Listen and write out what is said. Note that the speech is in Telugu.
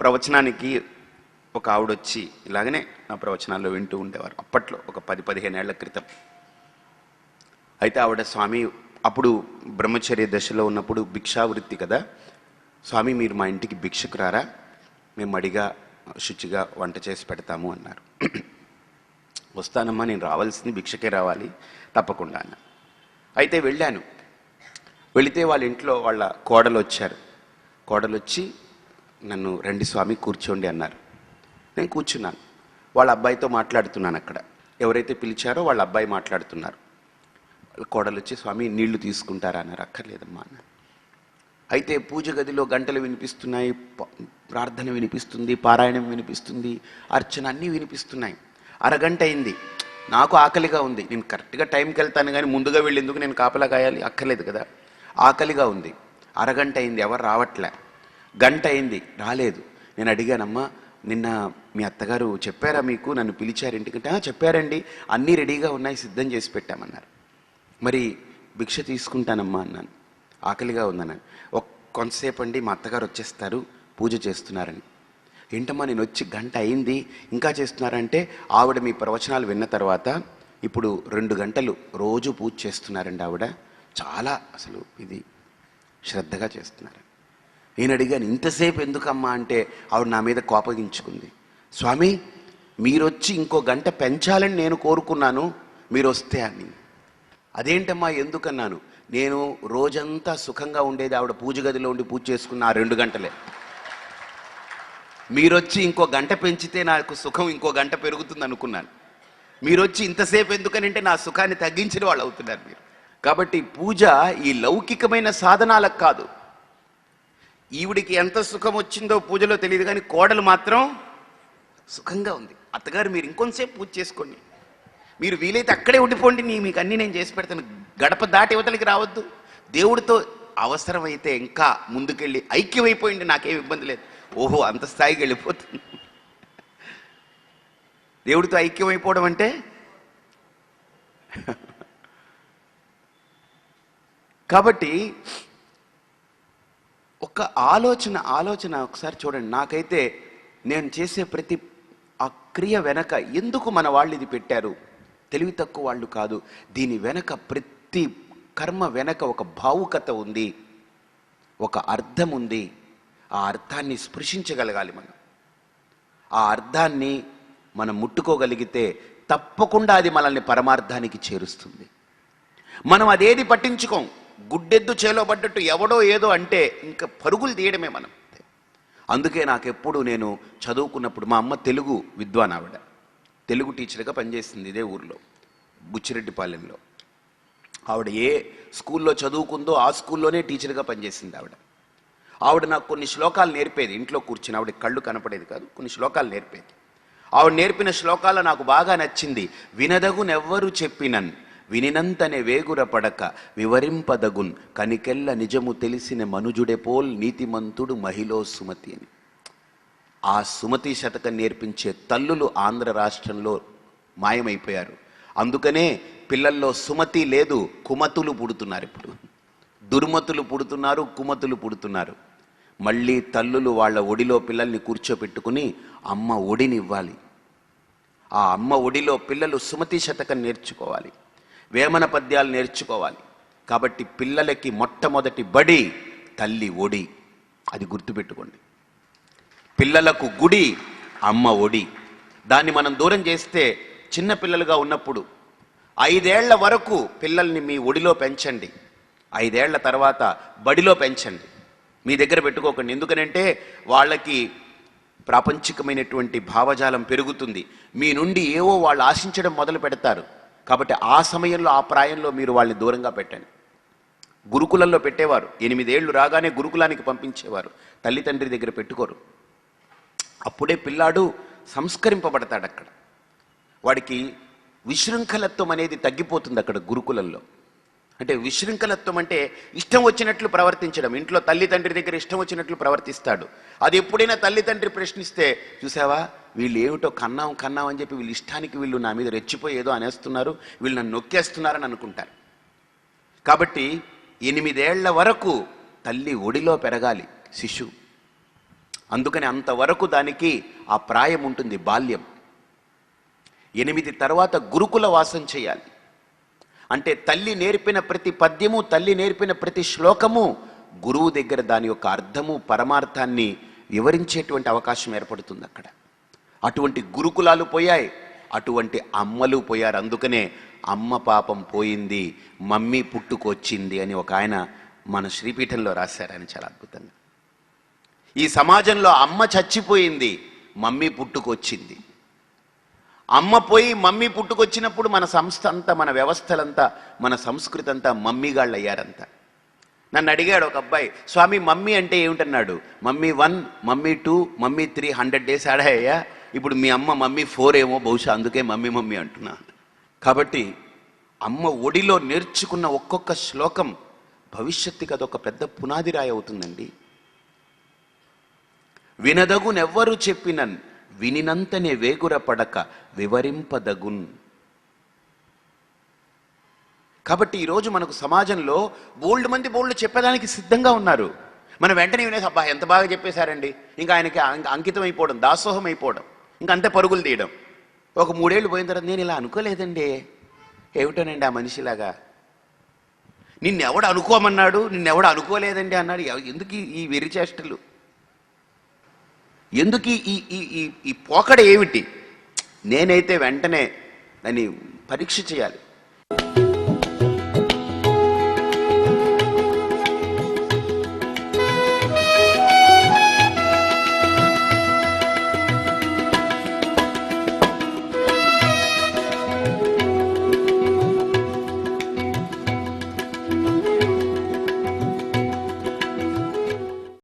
ప్రవచనానికి ఒక ఆవిడొచ్చి ఇలాగనే నా ప్రవచనాల్లో వింటూ ఉండేవారు. అప్పట్లో ఒక 10-15 ఏళ్ల క్రితం. అయితే ఆవిడ, స్వామి అప్పుడు బ్రహ్మచర్య దశలో ఉన్నప్పుడు భిక్షావృత్తి కదా, స్వామి మీరు మా ఇంటికి భిక్షకు రారా, మేము అడిగా శుచిగా వంట చేసి పెడతాము అన్నారు. వస్తానమ్మా, నేను రావాల్సింది భిక్షకే రావాలి, తప్పకుండా అన్న. అయితే వెళ్ళాను. వెళితే వాళ్ళ ఇంట్లో వాళ్ళ కోడలు వచ్చారు. కోడలు వచ్చి నన్ను రండి స్వామి కూర్చోండి అన్నారు. నేను కూర్చున్నాను. వాళ్ళ అబ్బాయితో మాట్లాడుతున్నాను. అక్కడ ఎవరైతే పిలిచారో వాళ్ళ అబ్బాయి మాట్లాడుతున్నారు. వాళ్ళ కోడలు వచ్చి స్వామి నీళ్లు తీసుకుంటారా అన్నారు. అక్కర్లేదమ్మా అన్న. అయితే పూజ గదిలో గంటలు వినిపిస్తున్నాయి, ప్రార్థన వినిపిస్తుంది, పారాయణం వినిపిస్తుంది, అర్చన అన్నీ వినిపిస్తున్నాయి. అరగంట అయింది. నాకు ఆకలిగా ఉంది. నేను కరెక్ట్గా టైంకి వెళ్తాను కానీ ముందుగా వెళ్ళేందుకు నేను కాపలా కాయాలి, అక్కర్లేదు కదా. ఆకలిగా ఉంది. అరగంట అయింది, ఎవరు రావట్లే. గంట అయింది, రాలేదు. నేను అడిగానమ్మా, నిన్న మీ అత్తగారు చెప్పారా మీకు, నన్ను పిలిచారు ఇంటికంటే? చెప్పారండి, అన్నీ రెడీగా ఉన్నాయి, సిద్ధం చేసి పెట్టామన్నారు. మరి భిక్ష తీసుకుంటానమ్మా అన్నాను. ఆకలిగా ఉందన్నాను. కొంతసేపు అండి, మా అత్తగారు వచ్చేస్తారు, పూజ చేస్తున్నారని. ఏంటమ్మా, నేను వచ్చి గంట అయింది ఇంకా చేస్తున్నారంటే, ఆవిడ మీ ప్రవచనాలు విన్న తర్వాత ఇప్పుడు 2 గంటలు రోజు పూజ చేస్తున్నారండి ఆవిడ, చాలా అసలు ఇది శ్రద్ధగా చేస్తున్నారు. నేను అడిగాను, ఇంతసేపు ఎందుకమ్మా అంటే ఆవిడ నా మీద కోపగించుకుంది. స్వామి మీరొచ్చి ఇంకో గంట పెంచాలని నేను కోరుకున్నాను, మీరు వస్తే అని. అదేంటమ్మా ఎందుకన్నాను. నేను రోజంతా సుఖంగా ఉండేది ఆవిడ పూజ గదిలో ఉండి పూజ చేసుకున్న ఆ 2 గంటలే. మీరొచ్చి ఇంకో గంట పెంచితే నాకు సుఖం ఇంకో గంట పెరుగుతుంది అనుకున్నాను. మీరొచ్చి ఇంతసేపు ఎందుకనంటే నా సుఖాన్ని తగ్గించిన వాళ్ళు అవుతున్నారు మీరు. కాబట్టి పూజ ఈ లౌకికమైన సాధనాలకు కాదు. ఈవిడికి ఎంత సుఖం వచ్చిందో పూజలో తెలియదు కానీ కోడలు మాత్రం సుఖంగా ఉంది. అత్తగారు మీరు ఇంకొంతసేపు పూజ చేసుకోండి, మీరు వీలైతే అక్కడే ఉండిపోండి, మీకు అన్నీ నేను చేసి పెడతాను, గడప దాటి యువతలకి రావద్దు, దేవుడితో అవసరమైతే ఇంకా ముందుకెళ్ళి ఐక్యమైపోయింది, నాకేం ఇబ్బంది లేదు. ఓహో, అంత స్థాయికి వెళ్ళిపోతుంది. దేవుడితో ఐక్యమైపోవడం అంటే కాబట్టి ఒక ఆలోచన ఒకసారి చూడండి. నాకైతే నేను చేసే ప్రతి ఆ క్రియ వెనక ఎందుకు మన వాళ్ళు ఇది పెట్టారు, తెలివి తక్కువ వాళ్ళు కాదు. దీని వెనక ప్రతి కర్మ వెనక ఒక భావుకత ఉంది, ఒక అర్థం ఉంది. ఆ అర్థాన్ని స్పృశించగలగాలి మనం. ఆ అర్థాన్ని మనం ముట్టుకోగలిగితే తప్పకుండా అది మనల్ని పరమార్థానికి చేరుస్తుంది. మనం అదేది పట్టించుకోం. గుడ్డెద్దు చేలో పడ్డట్టు ఎవడో ఏదో అంటే ఇంకా పరుగులు తీయడమే మనం. అందుకే నాకెప్పుడు నేను చదువుకున్నప్పుడు, మా అమ్మ తెలుగు విద్వాన్, ఆవిడ తెలుగు టీచర్గా పనిచేసింది ఇదే ఊర్లో బుచ్చిరెడ్డిపాలెంలో. ఆవిడ ఏ స్కూల్లో చదువుకుందో ఆ స్కూల్లోనే టీచర్గా పనిచేసింది ఆవిడ. ఆవిడ నాకు కొన్ని శ్లోకాలు నేర్పేది. ఇంట్లో కూర్చుని, ఆవిడ కళ్ళు కనపడేది కాదు, కొన్ని శ్లోకాలు నేర్పేది. ఆవిడ నేర్పిన శ్లోకాలు నాకు బాగా నచ్చింది. వినదగునెవ్వరు చెప్పినన్ వినినంతనే వేగుర పడక వివరింపదగున్ కనికెల్ల నిజము తెలిసిన మనుజుడే పోల్ నీతిమంతుడు మహిళో సుమతి అని. ఆ సుమతి శతకం నేర్పించే తల్లులు ఆంధ్ర రాష్ట్రంలో మాయమైపోయారు. అందుకనే పిల్లల్లో సుమతి లేదు, కుమతులు పుడుతున్నారు. ఇప్పుడు దుర్మతులు పుడుతున్నారు, కుమతులు పుడుతున్నారు. మళ్ళీ తల్లులు వాళ్ళ ఒడిలో పిల్లల్ని కూర్చోపెట్టుకుని అమ్మ ఒడిని ఇవ్వాలి. ఆ అమ్మ ఒడిలో పిల్లలు సుమతి శతకం నేర్చుకోవాలి, వేమన పద్యాలు నేర్చుకోవాలి. కాబట్టి పిల్లలకి మొట్టమొదటి బడి తల్లి ఒడి, అది గుర్తుపెట్టుకోండి. పిల్లలకు గుడి అమ్మ ఒడి. దాన్ని మనం దూరం చేస్తే చిన్న పిల్లలుగా ఉన్నప్పుడు 5 ఏళ్ల వరకు పిల్లల్ని మీ ఒడిలో పెంచండి. 5 ఏళ్ల తర్వాత బడిలో పెంచండి, మీ దగ్గర పెట్టుకోకండి. ఎందుకనంటే వాళ్ళకి ప్రాపంచికమైనటువంటి భావజాలం పెరుగుతుంది. మీ నుండి ఏవో వాళ్ళు ఆశించడం మొదలు పెడతారు. కాబట్టి ఆ సమయంలో, ఆ ప్రాయంలో మీరు వాళ్ళని దూరంగా పెట్టండి. గురుకులంలో పెట్టేవారు. 8 ఏళ్ళు రాగానే గురుకులానికి పంపించేవారు. తల్లిదండ్రి దగ్గర పెట్టుకోరు. అప్పుడే పిల్లాడు సంస్కరింపబడతాడు. అక్కడ వాడికి విశృంఖలత్వం అనేది తగ్గిపోతుంది అక్కడ గురుకులంలో. అంటే విశృంఖలత్వం అంటే ఇష్టం వచ్చినట్లు ప్రవర్తించడం. ఇంట్లో తల్లిదండ్రి దగ్గర ఇష్టం వచ్చినట్లు ప్రవర్తిస్తాడు. అది ఎప్పుడైనా తల్లిదండ్రి ప్రశ్నిస్తే, చూసావా వీళ్ళు ఏమిటో కన్నాం అని చెప్పి వీళ్ళ ఇష్టానికి వీళ్ళు నా మీద రెచ్చిపోయి ఏదో అనేస్తున్నారు, వీళ్ళు నన్ను నొక్కేస్తున్నారని అనుకుంటారు. కాబట్టి 8 ఏళ్ల వరకు తల్లి ఒడిలో పెరగాలి శిశువు. అందుకని అంతవరకు దానికి ఆ ప్రాయం ఉంటుంది, బాల్యం. 8 తర్వాత గురుకుల వాసం చేయాలి. అంటే తల్లి నేర్పిన ప్రతి పద్యము, తల్లి నేర్పిన ప్రతి శ్లోకము గురువు దగ్గర దాని యొక్క అర్థము, పరమార్థాన్ని వివరించేటువంటి అవకాశం ఏర్పడుతుంది అక్కడ. అటువంటి గురుకులాలు పోయాయి, అటువంటి అమ్మలు పోయారు. అందుకనే అమ్మ పాపం పోయింది, మమ్మీ పుట్టుకొచ్చింది అని ఒక ఆయన మన శ్రీపీఠంలో రాశారు. ఆయన చాలా అద్భుతంగా. ఈ సమాజంలో అమ్మ చచ్చిపోయింది, మమ్మీ పుట్టుకొచ్చింది. అమ్మ పోయి మమ్మీ పుట్టుకొచ్చినప్పుడు మన సంస్థ అంతా, మన వ్యవస్థలంతా, మన సంస్కృతి అంతా మమ్మీగాళ్ళు అయ్యారంతా. నన్ను అడిగాడు ఒక అబ్బాయి, స్వామి మమ్మీ అంటే ఏమిటన్నాడు. మమ్మీ 1, మమ్మీ 2, మమ్మీ 3 100 డేస్ ఆడాయ్యా. ఇప్పుడు మీ అమ్మ మమ్మీ 4 ఏమో బహుశా, అందుకే మమ్మీ మమ్మీ అంటున్నా. కాబట్టి అమ్మ ఒడిలో నేర్చుకున్న ఒక్కొక్క శ్లోకం భవిష్యత్తుకి అదొక పెద్ద పునాది రాయి అవుతుందండి. వినదగునెవ్వరు చెప్పినన్ వినినంతనే వేగుర పడక వివరింపదగున్. కాబట్టి ఈరోజు మనకు సమాజంలో బోల్డ్ చెప్పేదానికి సిద్ధంగా ఉన్నారు. మనం వెంటనే వినేసి అబ్బా ఎంత బాగా చెప్పేశారండి, ఇంకా ఆయనకి అంకితం అయిపోవడం, దాసోహం అయిపోవడం, ఇంకా అంతే పరుగులు తీయడం. ఒక 3 ఏళ్ళు పోయిన తర్వాత నేను ఇలా అనుకోలేదండి, ఏమిటోనండి ఆ మనిషిలాగా, నిన్నెవడు అనుకోమన్నాడు, నిన్నెవడు అనుకోలేదండి అన్నాడు. ఎందుకు ఈ వెరిచేష్టలు, ఎందుకు ఈ పోకడ ఏమిటి? నేనైతే వెంటనే దాన్ని పరీక్ష చేయాలి.